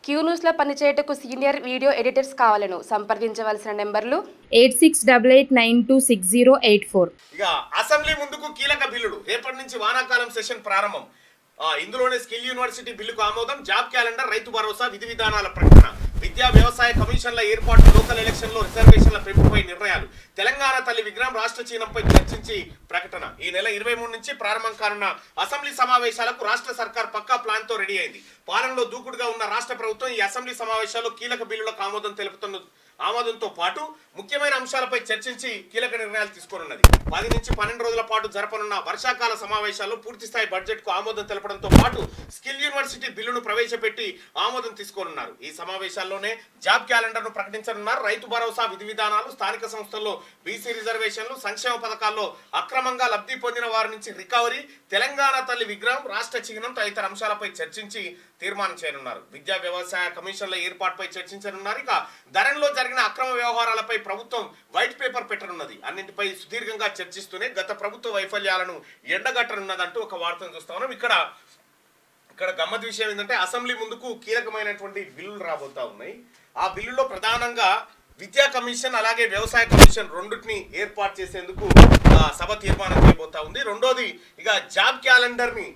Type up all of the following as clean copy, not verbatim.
Queue న్యూస్లో పనిచేయటకు senior video editors కావాలను సంప్రదించవలసిన నెంబర్లు 8688926084. ఇక అసెంబ్లీ ముందుకు కీలక బిల్లులు. రేపటి నుంచి వానాకాలం సెషన్ ప్రారంభం. ఇందులోనే స్కిల్ యూనివర్సిటీ బిల్లుకు ఆమోదం, జాబ్ క్యాలెండర్, రైతు భరోసా, విధి విధానాల ప్రకటన, విద్యా వ్యవసాయ కమిషన్ల ఏర్పాటు, లోకల్ ఎలక్షన్లో రిజర్వేషన్ల పెంపుపై నిర్ణయాలు, తెలంగాణ తల్లి విగ్రహం రాష్ట్ర చిహ్నంపై చర్చించి ప్రకటన. ఈ నెల 23 నుంచి ప్రారంభం కానున్న అసెంబ్లీ సమావేశాలకు రాష్ట్ర సర్కార్ పక్కా ప్లాన్ తో రెడీ అయింది. పాలనలో దూకుడుగా ఉన్న రాష్ట్ర ప్రభుత్వం ఈ అసెంబ్లీ సమావేశాల్లో కీలక బిల్లులకు ఆమోదంతో పాటు ముఖ్యమైన అంశాలపై చర్చించి కీలక నిర్ణయాలు తీసుకోనున్నది. 10 నుంచి 12 రోజుల పాటు జరపనున్న వర్షాకాల సమావేశాల్లో పూర్తిస్థాయి బడ్జెట్ కు ఆమోదం తెలపడంతో పాటు స్కిల్ యూనివర్సిటీ బిల్లును ప్రవేశపెట్టి ఆమోదం తీసుకోనున్నారు. ఈ సమావేశాల్లోనే జాబ్ క్యాలెండర్ ను ప్రకటించనున్నారు. రైతు భరోసా, విధి విధానాలు, స్థానిక సంస్థల్లో బీసీ రిజర్వేషన్లు, సంక్షేమ పథకాల్లో అక్రమంగా లబ్ధి పొందిన వారి నుంచి రికవరీ, తెలంగాణ తల్లి విగ్రహం, రాష్ట్ర చిహ్నం తదితర అంశాలపై చర్చించి తీర్మానం చేయనున్నారు. విద్యా వ్యవసాయ కమిషన్ల ఏర్పాటుపై చర్చించనున్నారు. ఇక ధరణిలో జరిగిన అక్రమ వ్యవహారాలపై ప్రభుత్వం వైట్ పేపర్ పెట్టనున్నది. అన్నింటిపై సుదీర్ఘంగా చర్చిస్తూనే గత ప్రభుత్వ వైఫల్యాలను ఎండగట్టనున్నదంటూ ఒక వార్తను చూస్తా ఉన్నాం. ఇక్కడ గమ్మత్ విషయం ఏంటంటే అసెంబ్లీ ముందుకు కీలకమైనటువంటి బిల్లులు రాబోతా ఉన్నాయి. ఆ బిల్లులో ప్రధానంగా విద్యా కమిషన్ అలాగే వ్యవసాయ కమిషన్ రెండింటిని ఏర్పాటు చేసేందుకు సభ తీర్మానం చేయబోతా ఉంది. రెండోది ఇక జాబ్ క్యాలెండర్ ని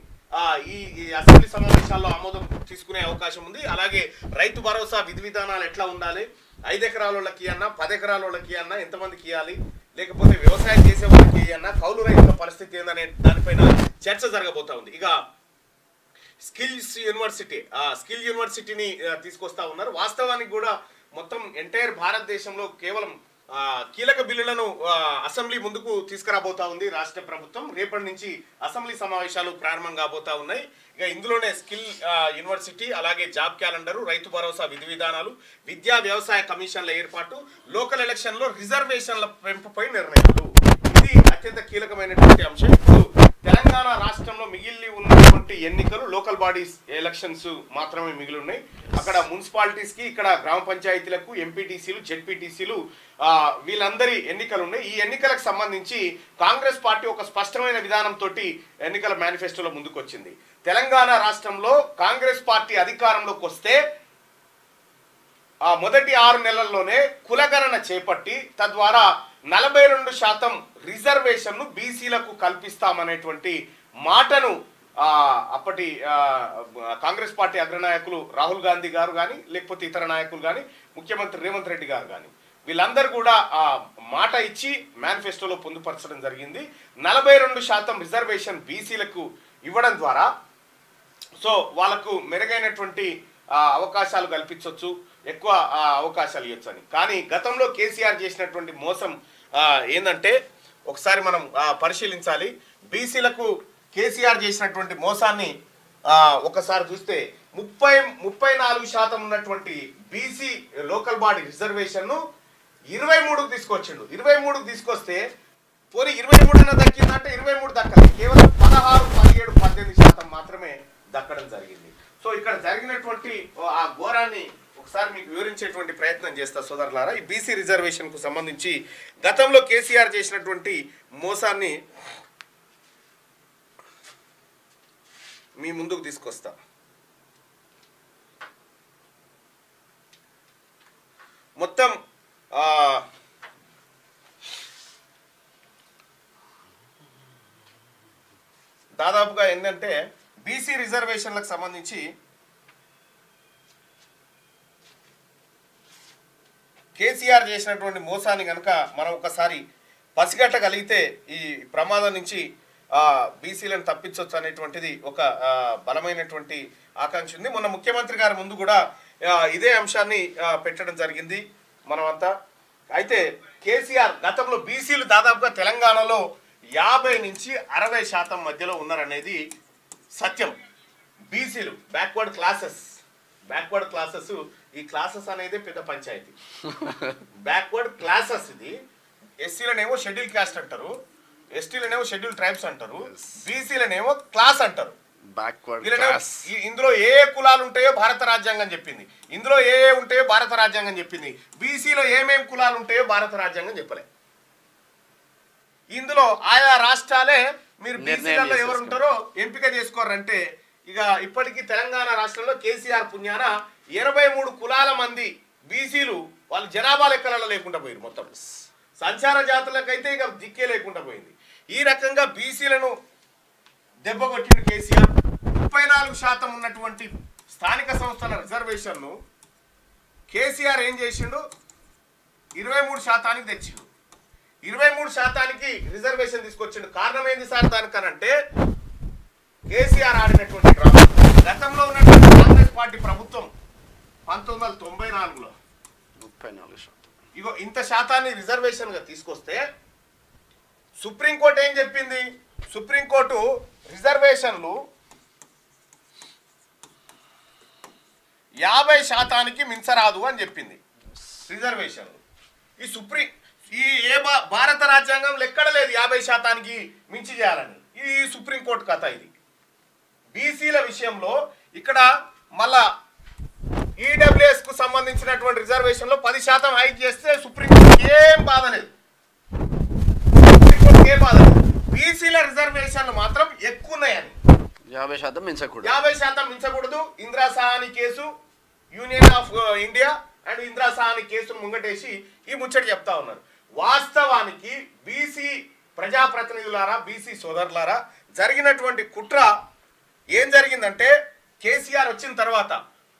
ఈ అసెంబ్లీ సమావేశాల్లో ఆమోదం తీసుకునే అవకాశం ఉంది. అలాగే రైతు భరోసా, విధి విధానాలు ఎట్లా ఉండాలి, 5 ఎకరాల వాళ్ళకి అన్నా 10 ఎకరాల వాళ్ళకి అన్నా ఎంతమందికి ఇవ్వాలి, లేకపోతే వ్యవసాయం చేసే వాళ్ళకి అన్నా కౌలు రైతుల పరిస్థితి ఏందనే దానిపైన చర్చ జరగబోతా ఉంది. ఇక స్కిల్ యూనివర్సిటీని తీసుకొస్తా ఉన్నారు. వాస్తవానికి కూడా మొత్తం ఎంటైర్ భారతదేశంలో కేవలం కీలక బిల్లులను అసెంబ్లీ ముందుకు తీసుకురాబోతా ఉంది రాష్ట్ర ప్రభుత్వం. రేపటి నుంచి అసెంబ్లీ సమావేశాలు ప్రారంభం కాబోతా ఉన్నాయి. ఇక ఇందులోనే స్కిల్ యూనివర్సిటీ, అలాగే జాబ్ క్యాలెండరు, రైతు భరోసా, విధి విధానాలు, విద్యా వ్యవసాయ కమిషన్ల ఏర్పాటు, లోకల్ ఎలక్షన్లో రిజర్వేషన్ల పెంపుపై నిర్ణయాలు, ఇది అత్యంత కీలకమైనటువంటి అంశం. ఇప్పుడు తెలంగాణ రాష్ట్రంలో మిగిలి ఉన్నటువంటి ఎన్నికలు లోకల్ బాడీస్ ఎలక్షన్స్ మాత్రమే మిగిలి ఉన్నాయి. అక్కడ మున్సిపాలిటీస్ కి, ఇక్కడ గ్రామ పంచాయతీలకు, ఎంపీటీసీలు, జెడ్పీటీసీలు వీళ్ళందరి ఎన్నికలు ఉన్నాయి. ఈ ఎన్నికలకు సంబంధించి కాంగ్రెస్ పార్టీ ఒక స్పష్టమైన విధానంతో ఎన్నికల మేనిఫెస్టోలో ముందుకు వచ్చింది. తెలంగాణ రాష్ట్రంలో కాంగ్రెస్ పార్టీ అధికారంలోకి వస్తే మొదటి 6 నెలల్లోనే కులగణన చేపట్టి తద్వారా 42% రిజర్వేషన్ను బీసీలకు కల్పిస్తామనేటువంటి మాటను అప్పటి కాంగ్రెస్ పార్టీ అగ్రనాయకులు రాహుల్ గాంధీ గారు కానీ, లేకపోతే ఇతర నాయకులు కానీ, ముఖ్యమంత్రి రేవంత్ రెడ్డి గారు కానీ వీళ్ళందరూ కూడా మాట ఇచ్చి మేనిఫెస్టోలో పొందుపరచడం జరిగింది. 42% రిజర్వేషన్ బీసీలకు ఇవ్వడం ద్వారా సో వాళ్ళకు మెరుగైనటువంటి అవకాశాలు కల్పించవచ్చు, ఎక్కువ అవకాశాలు ఇవ్వచ్చు అని. కానీ గతంలో కేసీఆర్ చేసినటువంటి మోసం ఏంటంటే ఒకసారి మనం పరిశీలించాలి. బీసీలకు కేసీఆర్ చేసినటువంటి మోసాన్ని ఒకసారి చూస్తే 34% ఉన్నటువంటి బీసీ లోకల్ బాడీ రిజర్వేషన్ను 23కు తీసుకొచ్చిండు. 23కు తీసుకొస్తే పోనీ 23 అన్న దక్కిందంటే 23 దక్కలేదు, కేవలం 16, 17, 18% మాత్రమే దక్కడం జరిగింది. సో ఇక్కడ జరిగినటువంటి ఆ ఘోరాన్ని ఒకసారి మీకు వివరించేటువంటి ప్రయత్నం చేస్తా సోదరులారా. ఈ బీసీ రిజర్వేషన్ కు సంబంధించి గతంలో కేసీఆర్ చేసినటువంటి మోసాన్ని మీ ముందుకు తీసుకొస్తా. మొత్తం దాదాపుగా ఏంటంటే బీసీ రిజర్వేషన్లకు సంబంధించి కేసీఆర్ చేసినటువంటి మోసాన్ని కనుక మనం ఒకసారి పసిగట్టగలిగితే ఈ ప్రమాదం నుంచి బీసీలను తప్పించవచ్చు అనేటువంటిది ఒక బలమైనటువంటి ఆకాంక్ష ఉంది. మొన్న ముఖ్యమంత్రి గారి ముందు కూడా ఇదే అంశాన్ని పెట్టడం జరిగింది మనమంతా. అయితే కేసీఆర్ గతంలో బీసీలు దాదాపుగా తెలంగాణలో 50 నుంచి 60% మధ్యలో ఉన్నారనేది సత్యం. బీసీలు బ్యాక్వర్డ్ క్లాసెస్ ఈ క్లాసెస్ అనేది పెద్ద పంచాయతీ. బ్యాక్వర్డ్ క్లాసెస్ ఇది. ఎస్సీలనేమో షెడ్యూల్ క్యాస్ట్ అంటారు, ఎస్టీలనేమో షెడ్యూల్ ట్రైబ్స్ అంటారు, బీసీలనేమో క్లాస్ అంటారు. ఇందులో ఏ కులాలు ఉంటాయో భారత రాజ్యాంగం చెప్పింది, ఇందులో ఏ ఉంటాయో భారత రాజ్యాంగం చెప్పింది. బీసీలో ఏమేం కులాలు ఉంటాయో భారత రాజ్యాంగం చెప్పలే. ఇందులో ఆయా రాష్ట్రాలే మీరు బీసీలలో ఎవరు ఉంటారో ఎంపిక చేసుకోరంటే ఇక ఇప్పటికీ తెలంగాణ రాష్ట్రంలో కేసీఆర్ పుణ్యాన 23 కులాల మంది బీసీలు వాళ్ళు జనాభా లెక్కలలో లేకుండా పోయారు. మొత్తం సంచార జాతులకైతే ఇక దిక్కే లేకుండా పోయింది. ఈ రకంగా బీసీలను దెబ్బ కొట్టిన కేసీఆర్ 34% ఉన్నటువంటి స్థానిక సంస్థల రిజర్వేషన్ను కేసీఆర్ ఏం చేసిండు, 23% తెచ్చిండు. 23% రిజర్వేషన్ తీసుకొచ్చిండు. కారణం ఏంది సార్ దానికనంటే కేసీఆర్ ఆడినటువంటి డ్రామా. గతంలో ఉన్నటువంటి కాంగ్రెస్ పార్టీ ప్రభుత్వం 1994లో 34%. ఇగో ఇంత శాతాన్ని రిజర్వేషన్ గా తీసుకొస్తే సుప్రీంకోర్టు ఏం చెప్పింది, సుప్రీంకోర్టు రిజర్వేషన్లు 50% మించరాదు అని చెప్పింది. రిజర్వేషన్లు ఈ భారత రాజ్యాంగంలో ఎక్కడ లేదు 50% మించి చేయాలని. ఇది సుప్రీంకోర్టు కథ. ఇది బీసీల విషయంలో ఇక్కడ మళ్ళా ఈడబ్ల్యూఎస్ కు సంబంధించినటువంటి రిజర్వేషన్ లో 10% హైక్ చేస్తే సుప్రీంకోర్టు ఏం బాధ లేదు. సుప్రీంకోర్టు ఏం బాధ లేదు. బీసీల రిజర్వేషన్లు మాత్రం ఎక్కువ ఉన్నాయని 50% మించకూడదు. 50% మించకూడదు. Indira Sawhney case, union of India and Indira Sawhney కేసును ముంగటేసి ఈ ముచ్చట చెప్తా ఉన్నారు. వాస్తవానికి బీసీ ప్రజాప్రతినిధులారా, బీసీ సోదరులారా, జరిగినటువంటి కుట్ర ఏం జరిగిందంటే కేసీఆర్ వచ్చిన తర్వాత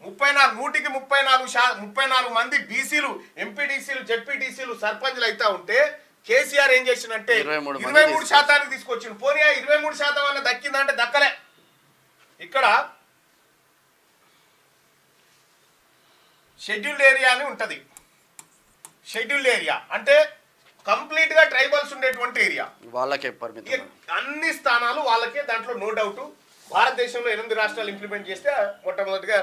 34 మంది బీసీలు ఎంపీటీసీలు జెడ్పీటీసీలు సర్పంచ్లు అయితే ఉంటే కేసీఆర్ ఏం చేసిందంటే 23% తీసుకొచ్చిండు. పోనీ 23% అన్న దక్కిందంటే దక్కలే. ఇక్కడ షెడ్యూల్డ్ ఏరియా అని ఉంటది. షెడ్యూల్డ్ ఏరియా అంటే కంప్లీట్ గా ట్రైబల్స్ ఉండేటువంటి ఏరియా, వాళ్ళకే పరిమితం. అన్ని స్థానాలు వాళ్ళకే. దాంట్లో నో డౌట్ భారతదేశంలో 8 రాష్ట్రాలు ఇంప్లిమెంట్ చేస్తే మొట్టమొదటిగా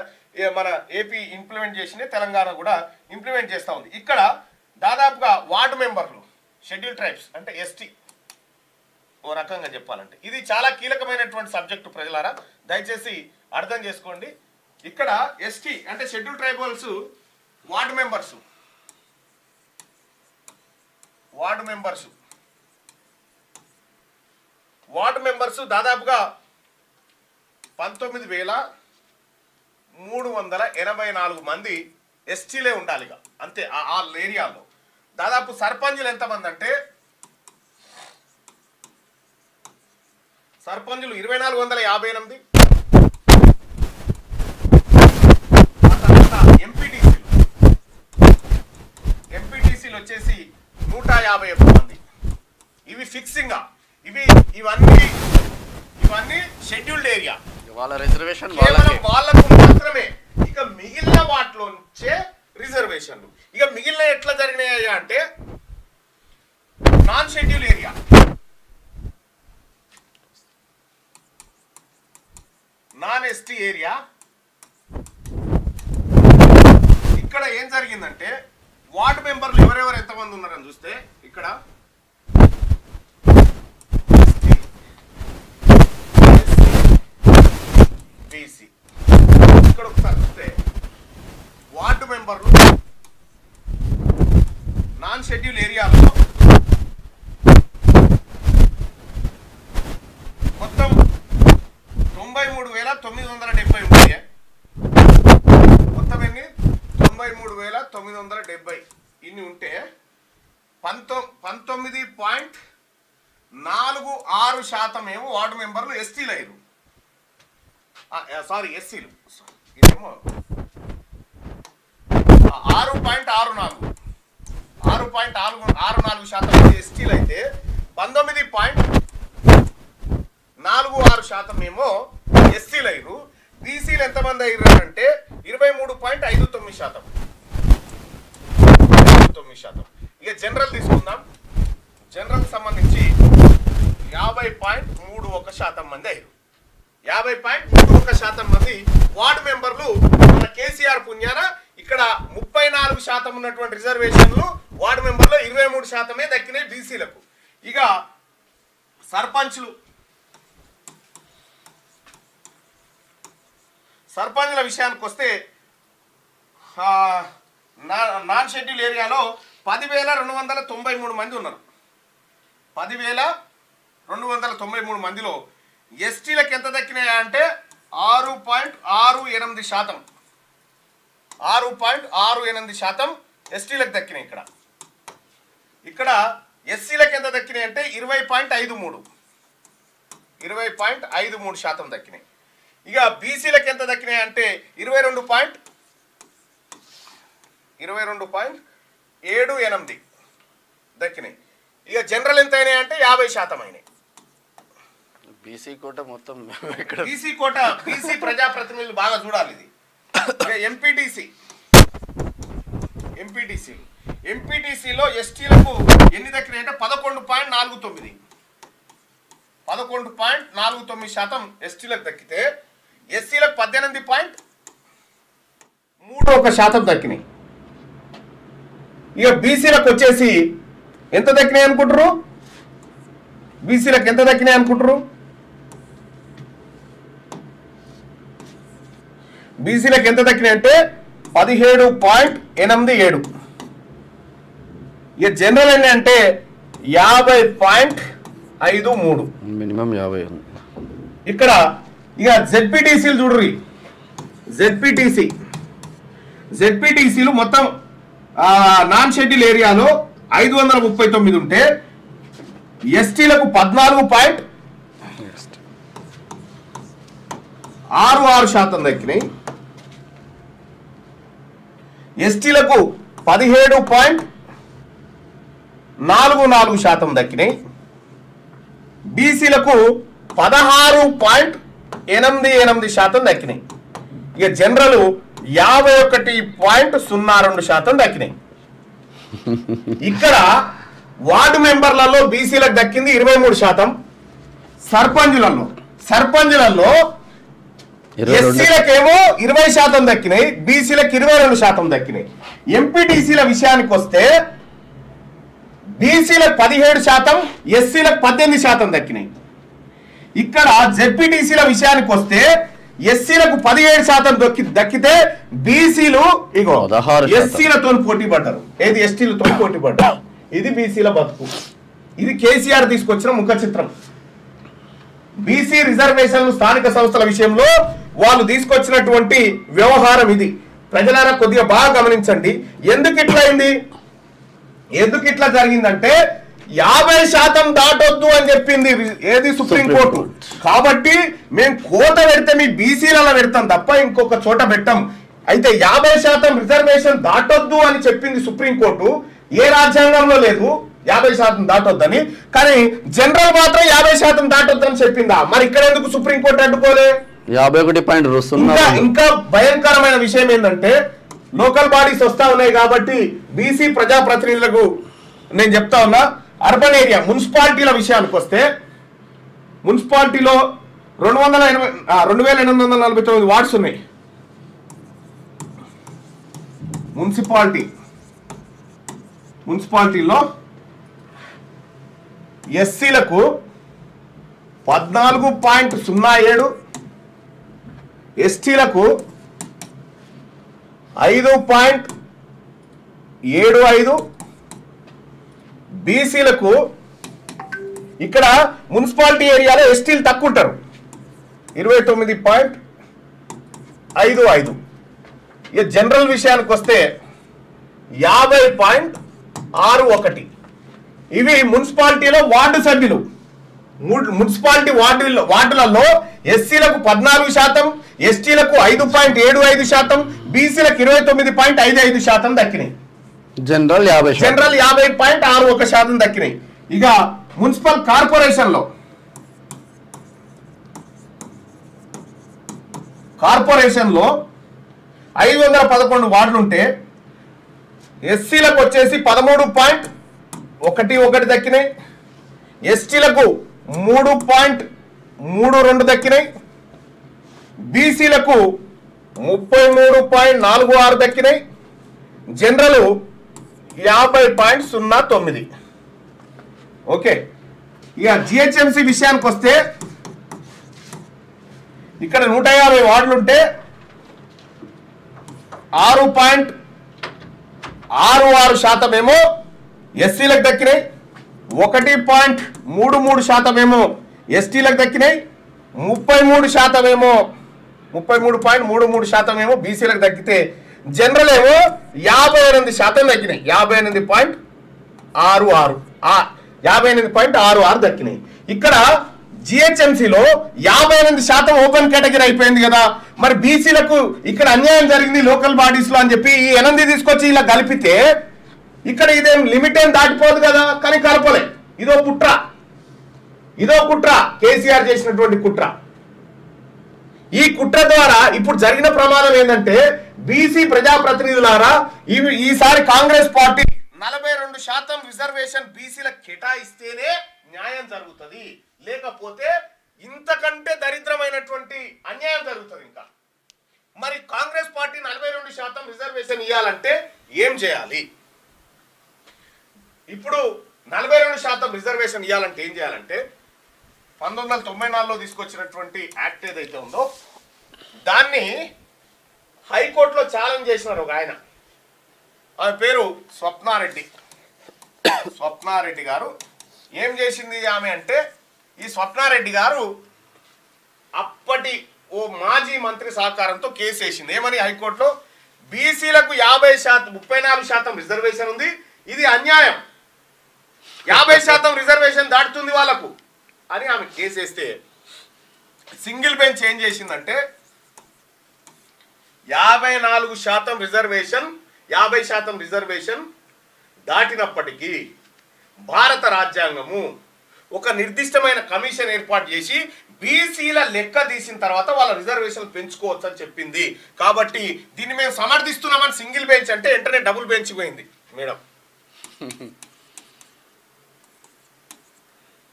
మన ఏపీ ఇంప్లిమెంట్ చేసింది, తెలంగాణ కూడా ఇంప్లిమెంట్ చేస్తూ ఉంది. ఇక్కడ దాదాపుగా వార్డు మెంబర్లు షెడ్యూల్ ట్రైబ్స్ అంటే ఎస్టీ, ఓ రకంగా చెప్పాలంటే ఇది చాలా కీలకమైనటువంటి సబ్జెక్టు. ప్రజలారా దయచేసి అర్థం చేసుకోండి. ఇక్కడ ఎస్టీ అంటే షెడ్యూల్ ట్రైబల్స్ వార్డు మెంబర్స్ దాదాపుగా 19,384 మంది ఎస్టీలే ఉండాలి అంతే. ఆ ఏరియాలో దాదాపు సర్పంచులు ఎంతమంది అంటే సర్పంచులు 2,458. ఎంపీటీసీలు వచ్చేసి 151 మంది. ఇవి ఫిక్సింగ్. ఇవన్నీ షెడ్యూల్డ్ ఏరియా, వాళ్ళ రిజర్వేషన్ వాళ్ళకు మాత్రమే. ఇక మిగిలిన వాటిలో నుంచే రిజర్వేషన్లు. ఇక మిగిలిన ఎట్లా జరిగినాయి అంటే non schedule area, non ST area. ఇక్కడ ఏం జరిగిందంటే వార్డు మెంబర్లు ఎవరెవరు ఎంతమంది ఉన్నారని చూస్తే ఇక్కడ బీసీ. ఇక్కడ ఒకసారి చూస్తే వార్డు మెంబర్లు నాన్ షెడ్యూల్ ఏరియాలో మొత్తం 93,970 ఉంటాయి. మొత్తం ఎన్ని 93,970 ఇన్ని ఉంటే 19.46% ఏమో వార్డు మెంబర్లు ఎస్టీలు అయ్యారు. సారీ ఎస్సీలు. ఇదేమో 6.64% ఎస్టీలు అయితే 19.46% ఏమో ఎస్సీలు అయ్యారు. బీసీలు ఎంతమంది అయ్యారు అంటే 23.59%. ఇక జనరల్ తీసుకుందాం. జనరల్ సంబంధించి 50.31% మంది అయ్యారు. 50.31% మంది వార్డు మెంబర్లు మన కేసీఆర్ పుణ్యాన ఇక్కడ 34% ఉన్నటువంటి రిజర్వేషన్లు వార్డు మెంబర్లో 23% దక్కినాయి బీసీలకు. ఇక సర్పంచ్ల విషయానికి వస్తే నాన్ షెడ్యూల్ ఏరియాలో 10,293 మంది ఉన్నారు. 10,293 మందిలో ఎస్టీలకు ఎంత దక్కినాయా అంటే 6.68%. 6.68% ఎస్టీలకు దక్కినాయి. ఇక్కడ ఎస్సీలకు ఎంత దక్కినాయి అంటే 20.53% దక్కినాయి. ఇక బీసీలకు ఎంత దక్కినాయి అంటే 22.78 దక్కినాయి. ఇక జనరల్ ఎంత అయినాయి అంటే 50% అయినాయి. బీసీ కోట మొత్తం బీసీ ప్రజాప్రతినిధులు బాగా చూడాలి ఇది. ఎంపీటీసీలో ఎస్టీలకు ఎన్ని దక్కినాయి అంటే 11.49% ఎస్టీలకు దక్కితే ఎస్సీలకు 18.31% దక్కినాయి. ఇక బీసీలకు వచ్చేసి ఎంత దక్కినాయి అనుకుంటారు? బీసీలకు ఎంత దక్కినాయి అనుకుంటారు? బీసీలకు ఎంత దక్కినాయి అంటే 17.87. ఇక జనరల్ ఎన్ని అంటే 50.53. మినిమం 50 ఉంది ఇక్కడ. ఇక జెడ్పీటీసీలు చూడ్రి. జెడ్పీటీసీలు మొత్తం నాన్ షెడ్యూల్ ఏరియాలో 539 ఉంటే ఎస్టీలకు 14.66% దక్కినాయి. ఎస్టీలకు 17.44% దక్కినాయి. బీసీలకు 16.88% దక్కినాయి. ఇక జనరల్ 51.02% దక్కినాయి. ఇక్కడ వార్డు మెంబర్లలో బీసీలకు దక్కింది 23%. సర్పంచులలో ఎస్సీలకేమో 20% దక్కినాయి, బీసీలకు 22% దక్కినాయి. ఎంపీటీసీల విషయానికి వస్తే బీసీలకు 17%, ఎస్సీలకు 18% దక్కినాయి. ఇక్కడ జెడ్పీటీసీల విషయానికి వస్తే ఎస్సీలకు 17% దక్కితే బీసీలు ఇగో ఎస్సీలతో పోటీ పడ్డారు. ఏది ఎస్టీలతో పోటీ పడ్డారు. ఇది బీసీల బతుకు. ఇది కేసీఆర్ తీసుకొచ్చిన ముఖ చిత్రం. బీసీ రిజర్వేషన్లు స్థానిక సంస్థల విషయంలో వాళ్ళు తీసుకొచ్చినటువంటి వ్యవహారం ఇది. ప్రజలారా కొద్దిగా బాగా గమనించండి. ఎందుకు ఇట్లా జరిగిందంటే 50% దాటొద్దు అని చెప్పింది ఏది సుప్రీంకోర్టు. కాబట్టి మేము కోట పెడితే మీ బీసీలలో పెడతాం తప్ప ఇంకొక చోట పెట్టాం. అయితే 50% రిజర్వేషన్ దాటొద్దు అని చెప్పింది సుప్రీంకోర్టు. ఏ రాజ్యాంగంలో లేదు 50% దాటొద్దని. కానీ జనరల్ మాత్రం 50% దాటొద్దని చెప్పిందా? మరి ఇక్కడ ఎందుకు సుప్రీంకోర్టు అడ్డుకోలే? 51.0. ఇంకా భయంకరమైన విషయం ఏంటంటే లోకల్ బాడీస్ వస్తా ఉన్నాయి కాబట్టి బీసీ ప్రజాప్రతినిధులకు నేను చెప్తా ఉన్నా. అర్బన్ ఏరియా మున్సిపాలిటీల విషయానికి వస్తే మున్సిపాలిటీలో 2849 వార్డ్స్ ఉన్నాయి. మున్సిపాలిటీలో ఎస్సీలకు 14.07, ఎస్టీలకు 5.75, బీసీలకు ఇక్కడ మున్సిపాలిటీ ఏరియాలో ఎస్టీలు తక్కువ ఉంటారు 29.55. ఇక జనరల్ విషయానికి వస్తే 50.61. ఇవి మున్సిపాలిటీలో వార్డు సభ్యులు. మున్సిపాలిటీ వార్డులలో ఎస్సీలకు 14%, ఎస్టీలకు 5.75%, బీసీలకు 29.55% దక్కినాయి. జనరల్ 50.61% దక్కినాయి. ఇక మున్సిపల్ కార్పొరేషన్లో 511 వార్డులు ఉంటే ఎస్సీలకు వచ్చేసి 13.11 దక్కినాయి, ఎస్టీలకు 3.32 దక్కినాయి, బీసీలకు 33.46 దక్కినాయి, జనరల్ 50.09. ఓకే. ఇక జిహెచ్ఎంసీ విషయానికి వస్తే ఇక్కడ 150 వార్డులు ఉంటే 6.66% ఏమో ఎస్సీలకు దక్కినాయి, 1.33% ఏమో ఎస్టీలకు దక్కినాయి, 33% ఏమో 33.33% ఏమో బీసీలకు దక్కితే జనరల్ ఏమో 58% దక్కినాయి. 58.66 58.66 దక్కినాయి. ఇక్కడ జిహెచ్ఎంసీలో 58% ఓపెన్ కేటగిరీ అయిపోయింది కదా. మరి బీసీలకు ఇక్కడ అన్యాయం జరిగింది లోకల్ బాడీస్ లో అని చెప్పి ఈ 8 తీసుకొచ్చి ఇలా కలిపితే ఇక్కడ ఇదేం లిమిట్ ఏం దాటిపోదు కదా. కానీ కలపలే. ఇదో కుట్ర కేసీఆర్ చేసినటువంటి కుట్ర. ఈ కుట్ర ద్వారా ఇప్పుడు జరిగిన ప్రమాదం ఏంటంటే బీసీ ప్రజాప్రతినిధులారా ఈసారి కాంగ్రెస్ పార్టీ 42% రిజర్వేషన్ బీసీలకు కేటాయిస్తేనే న్యాయం జరుగుతుంది. లేకపోతే ఇంతకంటే దరిద్రమైనటువంటి అన్యాయం జరుగుతుంది. ఇంకా మరి కాంగ్రెస్ పార్టీ 42% రిజర్వేషన్ ఇవ్వాలంటే ఏం చేయాలి? ఇప్పుడు 42% రిజర్వేషన్ ఇవ్వాలంటే ఏం చేయాలంటే 1994లో తీసుకొచ్చినటువంటి యాక్ట్ ఏదైతే ఉందో దాన్ని హైకోర్టులో ఛాలెంజ్ చేసినారు ఒక ఆయన. ఆమె పేరు స్వప్నారెడ్డి గారు. ఏం చేసింది ఆమె అంటే ఈ స్వప్నారెడ్డి గారు అప్పటి ఓ మాజీ మంత్రి సహకారంతో కేసు వేసింది. ఏమని హైకోర్టులో బీసీలకు 34% రిజర్వేషన్ ఉంది, ఇది అన్యాయం, 50% రిజర్వేషన్ దాటుతుంది వాళ్ళకు అని ఆమె కేసు వేస్తే సింగిల్ బెంచ్ ఏం చేసిందంటే 54% రిజర్వేషన్ 50% రిజర్వేషన్ దాటినప్పటికీ భారత రాజ్యాంగము ఒక నిర్దిష్టమైన కమిషన్ ఏర్పాటు చేసి బీసీల లెక్క తీసిన తర్వాత వాళ్ళ రిజర్వేషన్ పెంచుకోవచ్చు అని చెప్పింది. కాబట్టి దీన్ని మేము సమర్థిస్తున్నామని సింగిల్ బెంచ్ అంటే వెంటనే డబుల్ బెంచ్ పోయింది మేడం.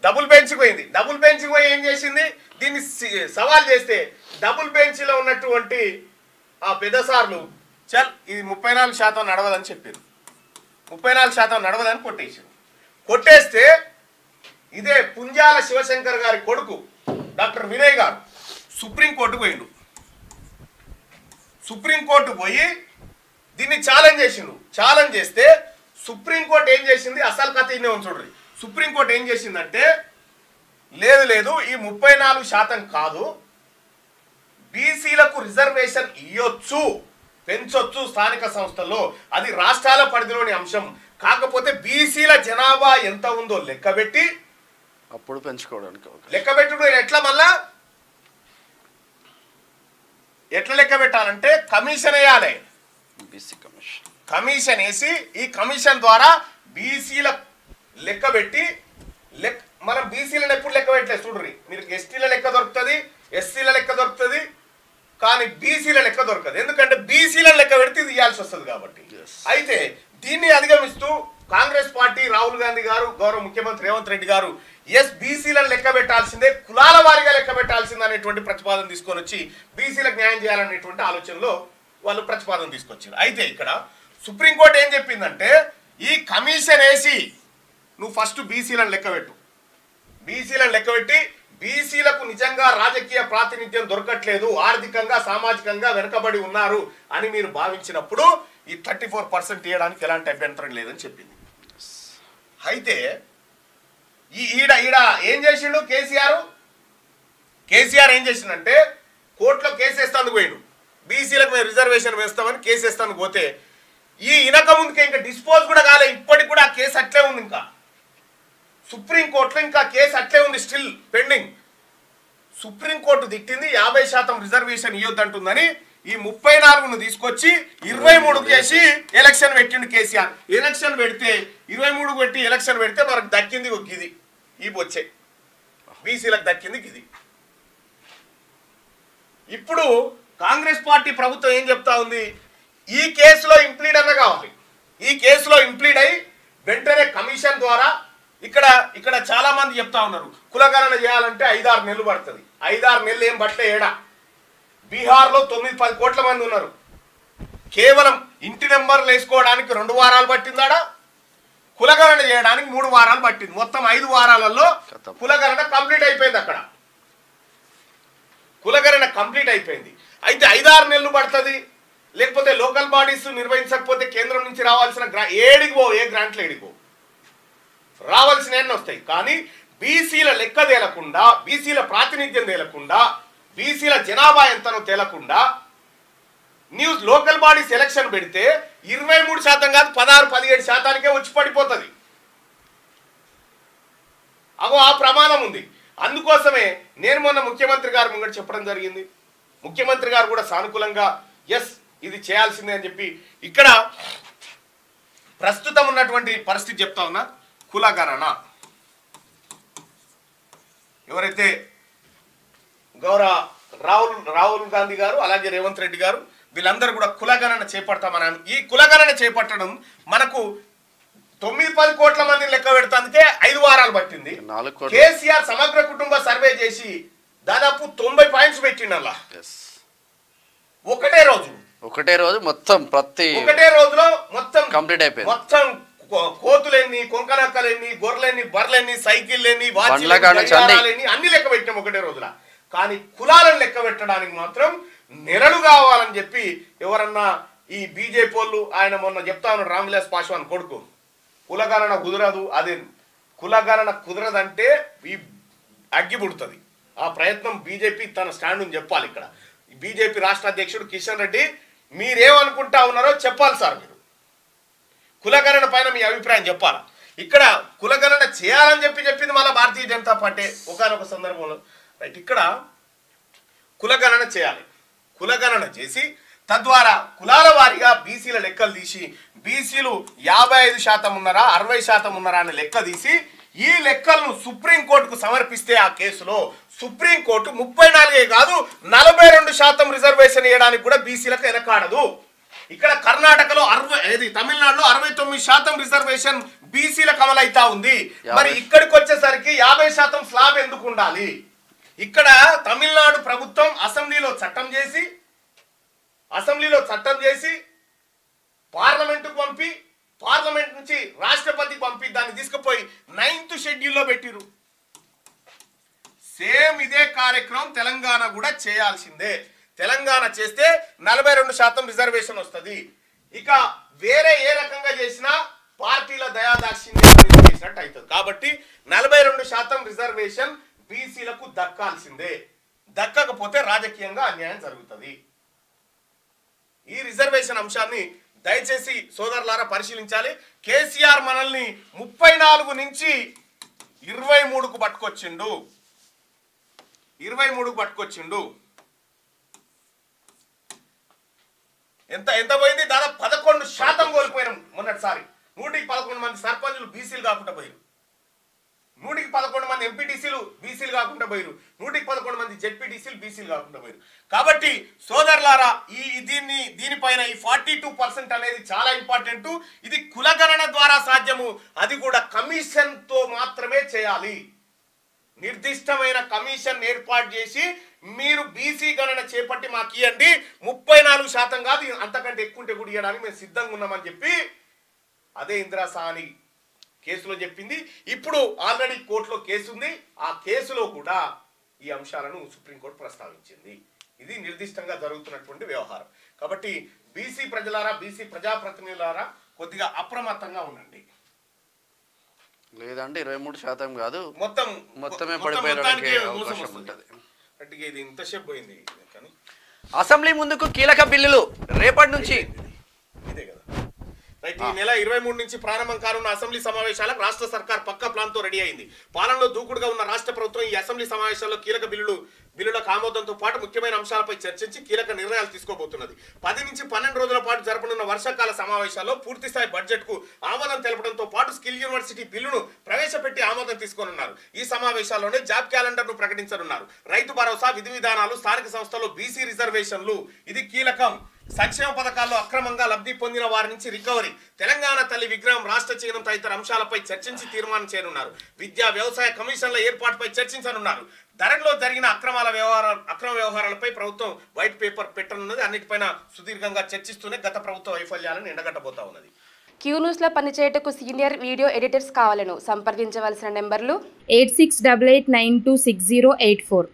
డబుల్ బెంచ్ పోయి ఏం చేసింది? దీన్ని సవాల్ చేస్తే డబుల్ బెంచ్లో ఉన్నటువంటి ఆ పెద్దసార్లు ఇది 34% నడవదని చెప్పారు. 34% నడవదని కొట్టేస్తే ఇదే పుంజాల శివశంకర్ గారి కొడుకు డాక్టర్ వినయ్ గారు సుప్రీంకోర్టుకు పోయిండు. సుప్రీంకోర్టు పోయి దీన్ని ఛాలెంజ్ చేస్తే సుప్రీంకోర్టు ఏం చేసింది? అసలు కథ ఇన్నే చూడండి. సుప్రీంకోర్టు ఏం చేసిందంటే లేదు ఈ 34% కాదు, బీసీలకు రిజర్వేషన్ ఇవ్వచ్చు, పెంచొచ్చు స్థానిక సంస్థల్లో, అది రాష్ట్రాల పరిధిలోని అంశం. కాకపోతే బీసీల జనాభా ఎంత ఉందో లెక్కబెట్టి అప్పుడు పెంచుకోవడానికి లెక్కబెట్టుడు ఎట్లా లెక్క పెట్టాలంటే కమిషన్ వేయాలి. బీసీ కమిషన్ వేసి ఈ కమిషన్ ద్వారా బీసీల లెక్కబెట్టి మనం బీసీలను ఎప్పుడు లెక్క పెట్టలేదు చూడండి. మీరు ఎస్టీల లెక్క దొరుకుతుంది, ఎస్సీల లెక్క దొరుకుతుంది, కానీ బీసీల లెక్క దొరకదు. ఎందుకంటే బీసీలను లెక్క పెడితే ఇది ఇవ్వాల్సి వస్తుంది కాబట్టి. అయితే దీన్ని అధిగమిస్తూ కాంగ్రెస్ పార్టీ రాహుల్ గాంధీ గారు, గౌరవ ముఖ్యమంత్రి రేవంత్ రెడ్డి గారు బీసీలను లెక్క పెట్టాల్సిందే, కులాల వారీగా లెక్క పెట్టాల్సిందే అనేటువంటి ప్రతిపాదన తీసుకొని వచ్చి బీసీలకు న్యాయం చేయాలనేటువంటి ఆలోచనలో వాళ్ళు ప్రతిపాదన తీసుకొచ్చారు. అయితే ఇక్కడ సుప్రీంకోర్టు ఏం చెప్పిందంటే ఈ కమిషన్ వేసి నువ్వు ఫస్ట్ బీసీలను లెక్కబెట్టు, బీసీలను లెక్కబెట్టి బీసీలకు నిజంగా రాజకీయ ప్రాతినిధ్యం దొరకట్లేదు, ఆర్థికంగా సామాజికంగా వెనుకబడి ఉన్నారు అని మీరు భావించినప్పుడు ఈ 34% ఇవ్వడానికి ఎలాంటి అభ్యంతరం లేదని చెప్పింది. అయితే ఈడ ఏం చేసిండు కేసీఆర్ ఏం చేసిండంటే కోర్టులో కేసు వేస్తానికి పోయిండు. బీసీలకు మేము రిజర్వేషన్ వేస్తామని కేసు వేస్తానికి పోతే ఈ ఇనక ముందుకే ఇంకా డిస్పోజ్ కూడా కాలే, ఇప్పటికి కూడా ఆ కేసు అట్లే ఉంది. ఇంకా సుప్రీంకోర్టులో ఇంకా కేసు అట్లే ఉంది, స్టిల్ పెండింగ్. సుప్రీంకోర్టు తిట్టింది 50% రిజర్వేషన్ ఇవ్వద్దంటుందని ఈ 34ను తీసుకొచ్చి 23 చేసి ఎలక్షన్ పెట్టిండు కేసీఆర్. ఎలక్షన్ పెడితే 23 పెట్టి ఎలక్షన్ పెడితే మనకు దక్కింది గిది, ఈ వచ్చే బీసీలకు దక్కింది గిది. ఇప్పుడు కాంగ్రెస్ పార్టీ ప్రభుత్వం ఏం చెప్తా ఉంది? ఈ కేసులో ఇంప్లీడ్ అన్న కావాలి, ఈ కేసులో ఇంప్లీడ్ అయి వెంటనే కమిషన్ ద్వారా ఇక్కడ చాలా మంది చెప్తా ఉన్నారు కులగణన చేయాలంటే 5-6 నెలలు పడుతుంది. 5-6 నెలలు ఏం పట్లే ఏడా. బీహార్లో 9-10 కోట్ల మంది ఉన్నారు. కేవలం ఇంటి నెంబర్లు వేసుకోవడానికి 2 వారాలు పట్టిందాడా, కులగణన చేయడానికి 3 వారాలు పట్టింది. మొత్తం 5 వారాలలో కులగణన కంప్లీట్ అయిపోయింది. అక్కడ కులగణన కంప్లీట్ అయిపోయింది. అయితే 5-6 నెలలు పడుతుంది. లేకపోతే లోకల్ బాడీస్ నిర్వహించకపోతే కేంద్రం నుంచి రావాల్సిన ఏ గ్రాంట్లు ఏడిగో రావాల్సిన ఎన్ని వస్తాయి. కానీ బీసీల లెక్క తేలకుండా, బీసీల ప్రాతినిధ్యం తేలకుండా బీసీల జనాభా ఎంతనో తేలకుండా నీవు లోకల్ బాడీ సెలక్షన్ పెడితే 23% కాదు 16-17% వచ్చి పడిపోతుంది. అగో ఆ ప్రమాదం ఉంది. అందుకోసమే నేను మొన్న ముఖ్యమంత్రి గారు ముంగట చెప్పడం జరిగింది. ముఖ్యమంత్రి గారు కూడా సానుకూలంగా ఎస్ ఇది చేయాల్సిందే అని చెప్పి ఇక్కడ ప్రస్తుతం ఉన్నటువంటి పరిస్థితి చెప్తా ఉన్నా. కులగణన ఎవరైతే గౌరవ రాహుల్ గాంధీ గారు అలాగే రేవంత్ రెడ్డి గారు వీళ్ళందరూ కూడా కులగణన చేపడతామని, ఈ కులగణన చేపట్టడం మనకు 9-10 కోట్ల మందిని లెక్క పెడతానికే 5 వారాలు పట్టింది. కేసీఆర్ సమగ్ర కుటుంబ సర్వే చేసి దాదాపు 90 పాయింట్స్ పెట్టిండల్లా. ఒకటే రోజు మొత్తం ఒకటే రోజులో మొత్తం కంప్లీట్ అయిపోయింది. మొత్తం కోతులెన్ని, కొంకనక్కలెన్ని, గొర్రెలెన్ని, బర్రెలెన్ని, సైకిళ్ళెన్ని, వాచ్లెన్ని అన్ని లెక్క పెట్టాం ఒకటే రోజుల. కానీ కులాలను లెక్క పెట్టడానికి మాత్రం నెలలు కావాలని చెప్పి ఎవరన్నా ఈ బీజేపీ వాళ్ళు ఆయన మొన్న చెప్తా ఉన్నాడు రామ్విలాస్ పాశ్వాన్ కొడుకు కులగణన కుదరదు, అది కులగణన కుదరదంటే ఈ అగ్గి పుడుతుంది. ఆ ప్రయత్నం బీజేపీ తన స్టాండ్ చెప్పాలి. ఇక్కడ బీజేపీ రాష్ట్ర అధ్యక్షుడు కిషన్ రెడ్డి మీరేమనుకుంటా ఉన్నారో చెప్పాలి సార్. మీరు కులగణన పైన మీ అభిప్రాయం చెప్పాలి. ఇక్కడ కులగణన చేయాలని చెప్పింది మళ్ళీ భారతీయ జనతా పార్టీ ఒకనొక సందర్భంలో రైట్. ఇక్కడ కులగణన చేయాలి. కులగణన చేసి తద్వారా కులాల వారీగా బీసీల లెక్కలు తీసి బీసీలు 55% ఉన్నారా 60% ఉన్నారా అని లెక్క తీసి ఈ లెక్కలను సుప్రీంకోర్టుకు సమర్పిస్తే ఆ కేసులో సుప్రీంకోర్టు 34 కాదు 42% రిజర్వేషన్ ఇవ్వడానికి కూడా బీసీలకు వెనకాడదు. ఇక్కడ కర్ణాటకలో తమిళనాడులో 69% రిజర్వేషన్ బీసీలకు అమలైతా ఉంది. మరి ఇక్కడికి వచ్చేసరికి 50% స్లాబ్ ఎందుకు ఉండాలి? ఇక్కడ తమిళనాడు ప్రభుత్వం అసెంబ్లీలో చట్టం చేసి పార్లమెంటుకు పంపి పార్లమెంట్ నుంచి రాష్ట్రపతికి పంపి దాన్ని తీసుకుపోయి 9th షెడ్యూల్లో పెట్టిరు. సేమ్ ఇదే కార్యక్రమం తెలంగాణ కూడా చేయాల్సిందే. తెలంగాణ చేస్తే 42% రిజర్వేషన్ వస్తుంది. ఇక వేరే ఏ రకంగా చేసినా పార్టీల దయాదాక్షిణ్యం చేసినట్టు అవుతుంది. కాబట్టి 42% రిజర్వేషన్ బీసీలకు దక్కాల్సిందే. దక్కకపోతే రాజకీయంగా అన్యాయం జరుగుతుంది. ఈ రిజర్వేషన్ అంశాన్ని దయచేసి సోదరులారా పరిశీలించాలి. కేసీఆర్ మనల్ని 34 నుంచి 23కు పట్టుకొచ్చిండు. 23కు పట్టుకొచ్చిండు. ఎంత పోయింది? దాదాపు 11% కోల్పోయినాం మొన్నటిసారి. 111 మంది సర్పంచులు బీసీలు కాకుండా పోయారు. 111 మంది ఎంపీటీసీలు బీసీలు కాకుండా పోయారు. 111 మంది జెడ్పీటీసీలు బీసీలు కాకుండా పోయారు. కాబట్టి సోదరులారా దీనిపైన ఈ 42% అనేది చాలా ఇంపార్టెంట్. ఇది కులగణన ద్వారా సాధ్యము. అది కూడా కమిషన్ తో మాత్రమే చేయాలి. నిర్దిష్టమైన కమిషన్ ఏర్పాటు చేసి మీరు బీసీ గణన చేపట్టి మాకు ఇవ్వండి, 34% కాదు అంతకంటే ఎక్కువ ఉంటే కూడా ఇవ్వడానికి మేము సిద్ధంగా ఉన్నామని చెప్పి అదే ఇందిరా సాహని కేసులో చెప్పింది. ఇప్పుడు ఆల్రెడీ కోర్టులో కేసు ఉంది. ఆ కేసులో కూడా ఈ అంశాలను సుప్రీంకోర్టు ప్రస్తావించింది. ఇది నిర్దిష్టంగా జరుగుతున్నటువంటి వ్యవహారం. కాబట్టి బీసీ ప్రజలారా, బీసీ ప్రజాప్రతినిధులారా కొద్దిగా అప్రమత్తంగా ఉండండి. లేదంటే 23% కాదు మొత్తమే పడిపోయడానికి అవకాశం ఉంటుంది. అంటే ఇది ఇంతసేపు పోయింది. కానీ అసెంబ్లీ ముందుకు కీలక బిల్లులు రేపటి నుంచి ఇదే కదా రైట్. ఈ నెల 23 నుంచి ప్రారంభం కానున్న అసెంబ్లీ సమావేశాలకు రాష్ట్ర సర్కార్ పక్కా ప్లాన్ తో రెడీ అయింది. పాలనలో దూకుడుగా ఉన్న రాష్ట్ర ప్రభుత్వం ఈ అసెంబ్లీ సమావేశాల్లో కీలక బిల్లులకు ఆమోదంతో పాటు ముఖ్యమైన అంశాలపై చర్చించి కీలక నిర్ణయాలు తీసుకోబోతున్నది. 10 నుంచి 12 రోజుల పాటు జరపనున్న వర్షాకాల సమావేశాల్లో పూర్తిస్థాయి బడ్జెట్ కు ఆమోదం తెలపడంతో పాటు స్కిల్ యూనివర్సిటీ బిల్లును ప్రవేశపెట్టి ఆమోదం తీసుకోనున్నారు. ఈ సమావేశాల్లోనే జాబ్ క్యాలెండర్ ను ప్రకటించనున్నారు. రైతు భరోసా, విధి విధానాలు, స్థానిక సంస్థల్లో బీసీ రిజర్వేషన్లు ఇది కీలకం. సంక్షేమ పథకాల్లో అక్రమంగా లబ్ధి పొందిన వారి నుంచి రికవరీ, తెలంగాణ తల్లి విగ్రహం, రాష్ట్ర చిహ్నం తదితర అంశాలపై చర్చించి తీర్మానం చేయనున్నారు. విద్యా వ్యవసాయ కమిషన్ల ఏర్పాటుపై చర్చించనున్నారు. ధరలో జరిగిన అక్రమ వ్యవహారాలపై ప్రభుత్వం వైట్ పేపర్ పెట్టనున్నది. అన్నిటిపైన సుదీర్ఘంగా చర్చిస్తూనే గత ప్రభుత్వ వైఫల్యాలను ఎండగట్టబోతా ఉన్నది. క్యూ న్యూస్ లో పనిచేయటకు సీనియర్ వీడియో ఎడిటర్స్ కావాలను సంప్రదించవలసిన నెంబర్లు 8688926084.